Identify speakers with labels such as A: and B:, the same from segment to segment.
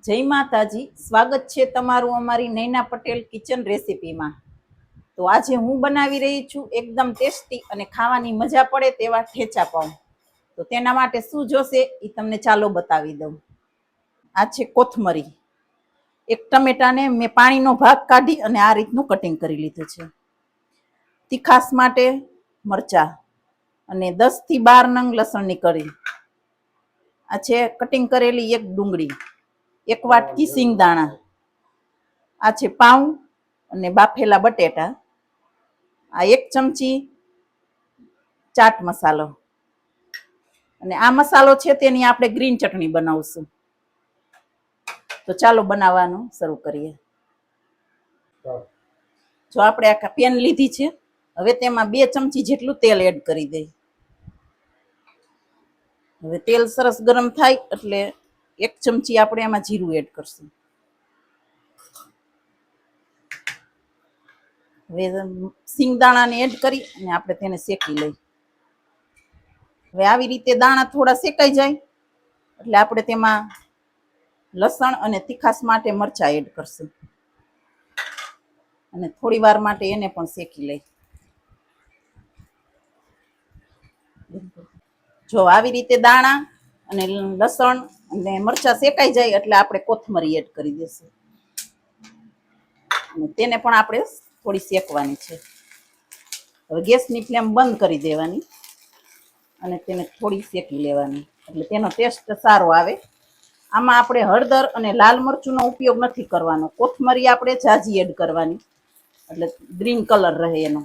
A: જય માતાજી, સ્વાગત છે તમારું અમારી નૈના પટેલ કિચન રેસીપીમાં। તો આજે હું બનાવી રહી છું એકદમ ટેસ્ટી અને ખાવાની મજા પડે તેવા ઠેચા પાઉં। તો તેના માટે શું જોશે એ તમને ચાલો બતાવી દઉં। આ છે કોથમરી, એક ટમેટાને મેં પાણીનો ભાગ કાઢી અને આ રીતનું કટિંગ કરી લીધું છે। તીખાસ માટે મરચા અને 10 થી 12 નંગ લસણની કળી। આ છે કટિંગ કરેલી એક ડુંગળી, એક વાટકી સિંગદાણા, આ છે પાઉં અને બાફેલા બટેટા, આ 1 ચમચી ચાટ મસાલો અને આ મસાલો છે તેની આપણે ગ્રીન ચટણી બનાવશું। તો ચાલો બનાવવાનું શરૂ કરીએ। જો આપણે આ પેન લીધી છે, હવે તેમાં 2 ચમચી જેટલું તેલ એડ કરી દઈએ। હવે તેલ સરસ ગરમ થાય એટલે 1 ચમચી આપણે એમાં જીરું એડ કરશું। હવે સિંગદાણાને એડ કરી અને આપણે તેને શેકી લઈ। હવે આવી રીતે દાણા થોડા શેકાઈ જાય એટલે આપણે તેમાં લસણ અને તીખાસ માટે મરચાં એડ કરશું અને થોડી વાર માટે એને પણ શેકી લઈ। જો આવી રીતે દાણા અને લસણ અને મરચાં શેકાઈ જાય એટલે આપણે કોથમરી એડ કરી દઈશું અને તેને પણ આપણે થોડી શેકવાની છે। હવે ગેસની ફ્લેમ બંધ કરી દેવાની અને તેને થોડી શેકી લેવાની એટલે તેનો ટેસ્ટ સારો આવે। આમાં આપણે હળદર અને લાલ મરચુંનો ઉપયોગ નથી કરવાનો, કોથમરી આપણે ઝાઝી એડ કરવાની એટલે ગ્રીન કલર રહે એનો।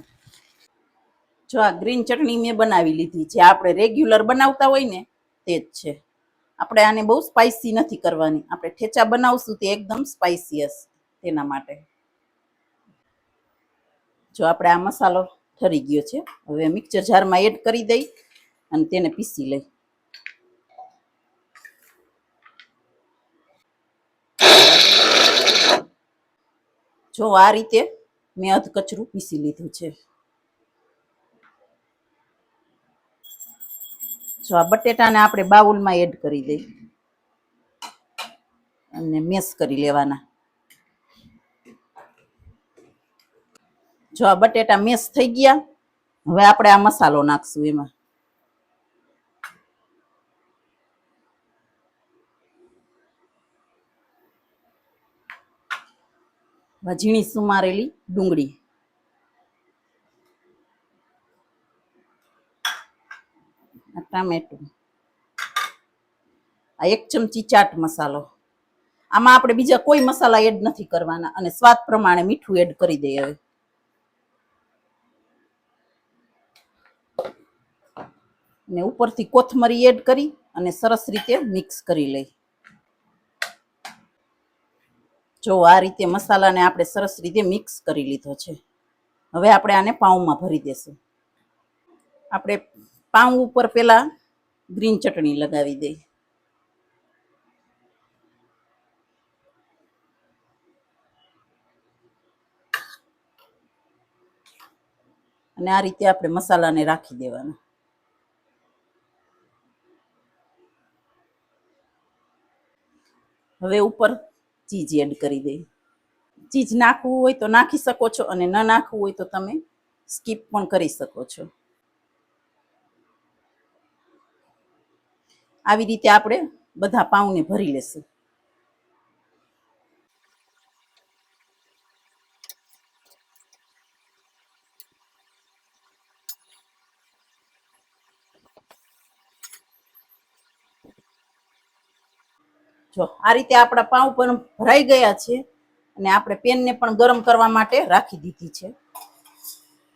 A: જો આ ગ્રીન ચટણી મેં બનાવી લીધી છે, આપણે રેગ્યુલર બનાવતા હોય ને તે જ છે। આપણે આને બહુ સ્પાઇસી નથી કરવાની, આપણે ઠેચા બનાવશું તે એકદમ સ્પાઇસી હશે તેના માટે। જો આપણે આ મસાલો ઠરી ગયો છે, હવે મિક્સર જારમાં એડ કરી દઈ અને તેને પીસી લઈ। જો આ રીતે મેં અધ કચરું પીસી લીધું છે। જો આ બટેટાને આપણે બાઉલમાં એડ કરી દઈ અને મેશ કરી લેવાના। જો આ બટેટા મેશ થઈ ગયા, હવે આપણે આ મસાલો નાખશું એમાં। ઝીણી સુમારેલી ડુંગળી, ટામેટું, આ 1 ચમચી ચાટ મસાલો, આમાં આપણે બીજા કોઈ મસાલા એડ નથી કરવાના અને સ્વાદ પ્રમાણે મીઠું એડ કરી દઈએ। હવે ને ઉપરથી કોથમરી એડ કરી અને સરસ રીતે મિક્સ કરી લઈ। જો આ રીતે મસાલાને આપણે સરસ રીતે મિક્સ કરી લીધો છે। હવે આપણે આને પાઉંમાં ભરી દેશું। આપણે પાઉં ઉપર પેલા ગ્રીન ચટણી લગાવી દઈ અને આ રીતે આપણે મસાલાને રાખી દેવાના। હવે ઉપર ચીઝ એડ કરી દઈ। ચીઝ નાખવું હોય તો નાખી શકો છો અને ન નાખવું હોય તો તમે સ્કીપ પણ કરી શકો છો। આવી રીતે આપણે બધા પાઉંને ભરી લેશું। જો આ રીતે આપણા પાઉં પણ ભરાઈ ગયા છે અને આપણે પેનને પણ ગરમ કરવા માટે રાખી દીધી છે।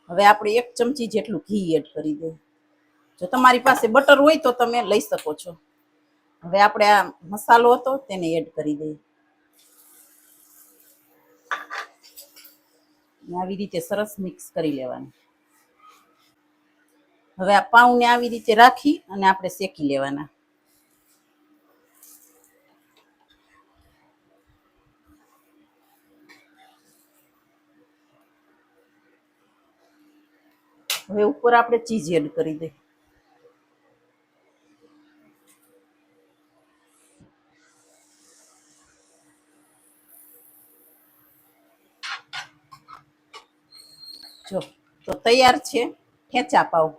A: હવે આપણે 1 ચમચી જેટલું ઘી એડ કરી દઈએ। જો તમારી પાસે બટર હોય તો તમે લઈ શકો છો। હવે આપણે આ મસાલો હતો તેને એડ કરી દઈએ। આવી રીતે સરસ મિક્સ કરી લેવાનું। હવે આ પાઉંને આવી રીતે રાખી અને આપણે શેકી લેવાના। હવે ઉપર આપણે ચીઝ એડ કરી દઈએ। જો તો તૈયાર છે ઠેચા પાવ.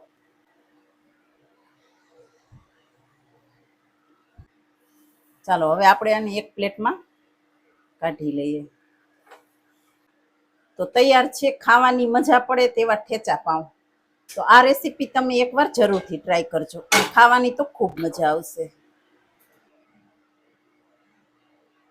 A: ચાલો હવે આપણે આને એક પ્લેટમાં કાઢી લઈએ. તો તૈયાર છે ખાવાની મજા પડે તેવા ઠેચા પાઉં. તો આ રેસીપી તમે એકવાર જરૂરથી ટ્રાય કરજો, ખાવાની તો ખૂબ મજા આવશે.